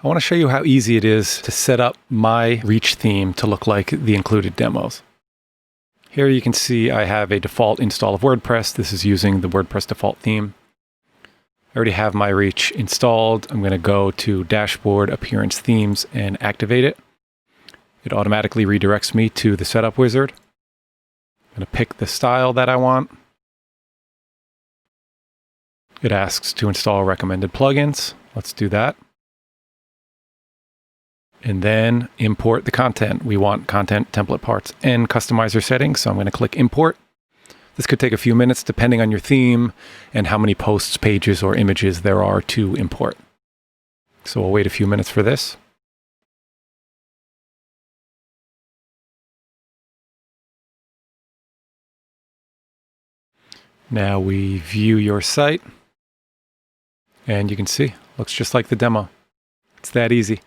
I want to show you how easy it is to set up my Reach theme to look like the included demos. Here you can see I have a default install of WordPress. This is using the WordPress default theme. I already have my Reach installed. I'm going to go to Dashboard, Appearance Themes, and activate it. It automatically redirects me to the setup wizard. I'm going to pick the style that I want. It asks to install recommended plugins. Let's do that. And then import the content. We want content, template parts, and customizer settings. So I'm going to click import. This could take a few minutes depending on your theme and how many posts, pages, or images there are to import. So we'll wait a few minutes for this. Now we view your site. And you can see, looks just like the demo. It's that easy.